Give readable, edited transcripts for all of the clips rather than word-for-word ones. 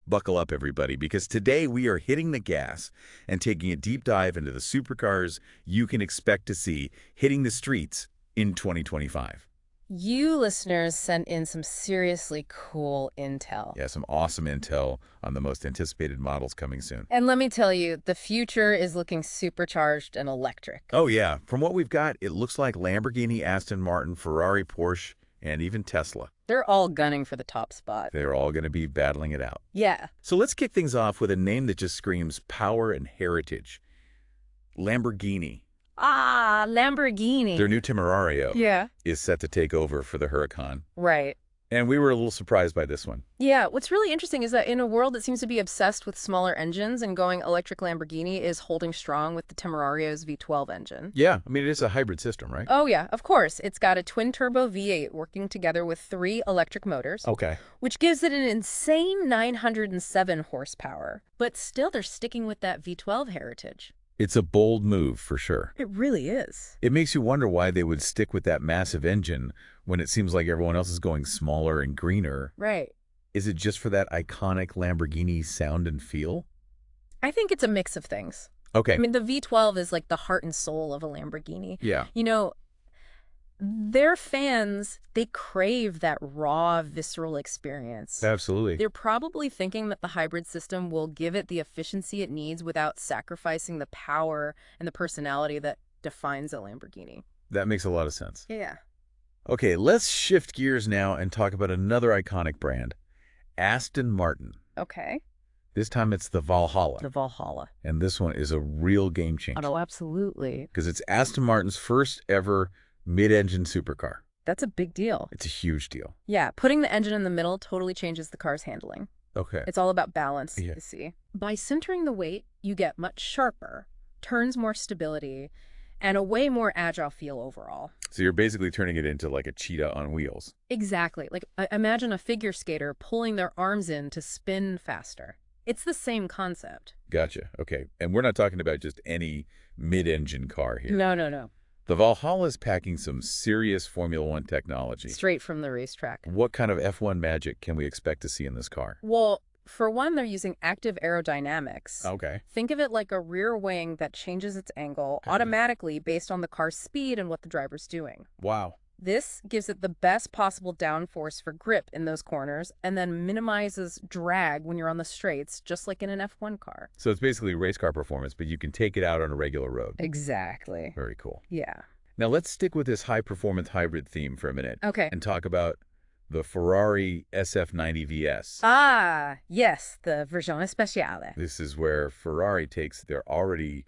Buckle up, everybody, because today we are hitting the gas and taking a deep dive into the supercars you can expect to see hitting the streets in 2025. You listeners sent in some seriously cool intel. Yeah, some awesome intel on the most anticipated models coming soon. And let me tell you, the future is looking supercharged and electric. Oh, yeah. From what we've got, it looks like Lamborghini, Aston Martin, Ferrari, Porsche, and even Tesla. They're all gunning for the top spot. They're all going to be battling it out. Yeah. So let's kick things off with a name that just screams power and heritage. Lamborghini. Ah, Lamborghini. Their new Temerario Yeah. is set to take over for the Huracan. Right. And we were a little surprised by this one. Yeah, what's really interesting is that in a world that seems to be obsessed with smaller engines and going electric, Lamborghini is holding strong with the Temerario's V12 engine. Yeah, I mean, it is a hybrid system, right? Oh, yeah, of course. It's got a twin-turbo V8 working together with 3 electric motors, Okay. which gives it an insane 907 horsepower. But still, they're sticking with that V12 heritage. It's a bold move, for sure. It really is. It makes you wonder why they would stick with that massive engine when it seems like everyone else is going smaller and greener. Right. Is it just for that iconic Lamborghini sound and feel? I think it's a mix of things. Okay. I mean, the V12 is like the heart and soul of a Lamborghini. Yeah. You know, their fans, they crave that raw, visceral experience. Absolutely. They're probably thinking that the hybrid system will give it the efficiency it needs without sacrificing the power and the personality that defines a Lamborghini. That makes a lot of sense. Yeah. Okay, let's shift gears now and talk about another iconic brand, Aston Martin. Okay. This time it's the Valhalla. The Valhalla. And this one is a real game changer. Oh, absolutely. Because it's Aston Martin's first ever mid-engine supercar. That's a big deal. It's a huge deal. Yeah, putting the engine in the middle totally changes the car's handling. Okay. It's all about balance, Yeah. you see. By centering the weight, you get much sharper, turns more stability, and a way more agile feel overall. So you're basically turning it into like a cheetah on wheels. Exactly. Like, imagine a figure skater pulling their arms in to spin faster. It's the same concept. Gotcha. Okay. And we're not talking about just any mid-engine car here. No. The Valhalla is packing some serious Formula One technology. Straight from the racetrack. What kind of F1 magic can we expect to see in this car? Well, for one, they're using active aerodynamics. Okay. Think of it like a rear wing that changes its angle automatically based on the car's speed and what the driver's doing. Wow. This gives it the best possible downforce for grip in those corners and then minimizes drag when you're on the straights, just like in an F1 car. So it's basically race car performance, but you can take it out on a regular road. Exactly. Very cool. Yeah. Now let's stick with this high-performance hybrid theme for a minute. Okay. And talk about the Ferrari SF90 VS. Ah, yes, the Versione Speciale. This is where Ferrari takes their already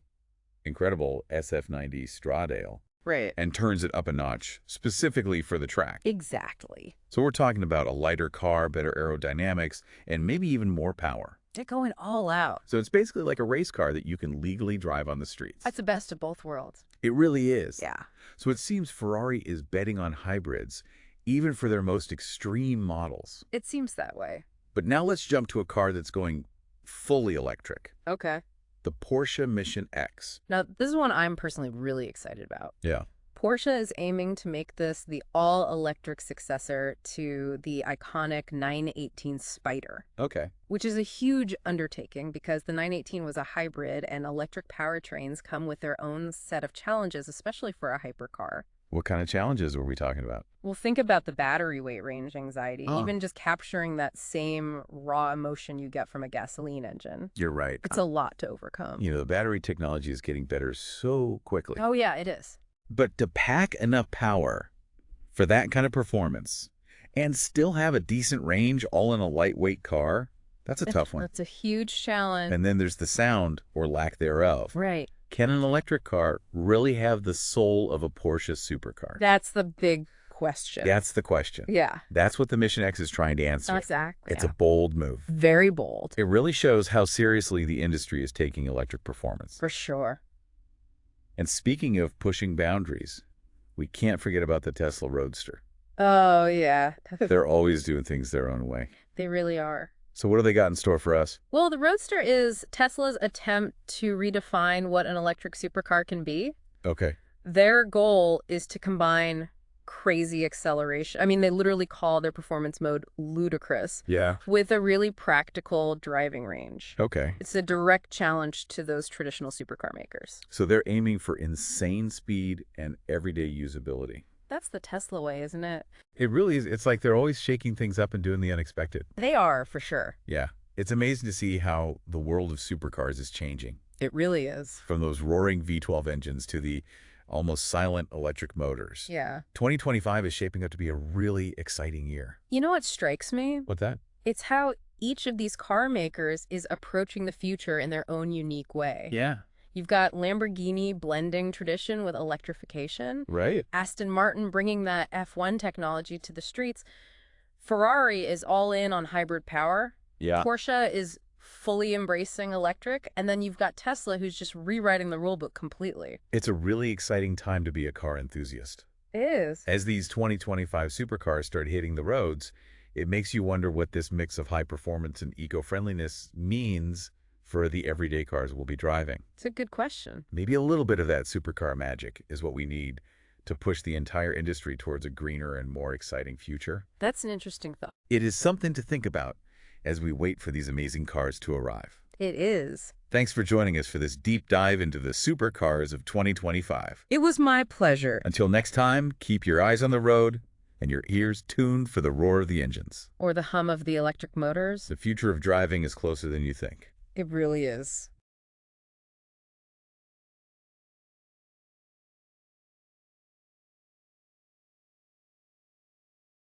incredible SF90 Stradale Right. and turns it up a notch, specifically for the track. Exactly. So we're talking about a lighter car, better aerodynamics, and maybe even more power. They're going all out. So it's basically like a race car that you can legally drive on the streets. That's the best of both worlds. It really is. Yeah. So it seems Ferrari is betting on hybrids, even for their most extreme models. It seems that way. But now let's jump to a car that's going fully electric. Okay. The Porsche Mission X. Now, this is one I'm personally really excited about. Yeah. Porsche is aiming to make this the all-electric successor to the iconic 918 Spyder, Okay. which is a huge undertaking because the 918 was a hybrid and electric powertrains come with their own set of challenges, especially for a hypercar. What kind of challenges were we talking about? Well, think about the battery weight range anxiety, Oh. even just capturing that same raw emotion you get from a gasoline engine. You're right. It's a lot to overcome. You know, the battery technology is getting better so quickly. Oh, yeah, it is. But to pack enough power for that kind of performance and still have a decent range all in a lightweight car, that's a tough one. That's a huge challenge. And then there's the sound or lack thereof. Right. Can an electric car really have the soul of a Porsche supercar? That's the big question. That's the question. Yeah. That's what the Mission X is trying to answer. Exactly. It's a bold move. Very bold. It really shows how seriously the industry is taking electric performance. For sure. And speaking of pushing boundaries, we can't forget about the Tesla Roadster. Oh, yeah. They're always doing things their own way. They really are. So what do they got in store for us? Well, the Roadster is Tesla's attempt to redefine what an electric supercar can be. Okay. Their goal is to combine crazy acceleration. I mean, they literally call their performance mode ludicrous, Yeah. with a really practical driving range. Okay. It's a direct challenge to those traditional supercar makers. So they're aiming for insane speed and everyday usability. That's the Tesla way, isn't it? It really is. It's like they're always shaking things up and doing the unexpected. They are, for sure. Yeah. It's amazing to see how the world of supercars is changing. It really is. From those roaring V12 engines to the almost silent electric motors. Yeah. 2025 is shaping up to be a really exciting year. You know what strikes me? What's that? It's how each of these car makers is approaching the future in their own unique way. Yeah. You've got Lamborghini blending tradition with electrification, Right. Aston Martin bringing that F1 technology to the streets. Ferrari is all in on hybrid power. Yeah. Porsche is fully embracing electric. And then you've got Tesla, who's just rewriting the rulebook completely. It's a really exciting time to be a car enthusiast. It is. As these 2025 supercars start hitting the roads, it makes you wonder what this mix of high performance and eco-friendliness means for the everyday cars we'll be driving. It's a good question. Maybe a little bit of that supercar magic is what we need to push the entire industry towards a greener and more exciting future. That's an interesting thought. It is something to think about as we wait for these amazing cars to arrive. It is. Thanks for joining us for this deep dive into the supercars of 2025. It was my pleasure. Until next time, keep your eyes on the road and your ears tuned for the roar of the engines. Or the hum of the electric motors. The future of driving is closer than you think. It really is.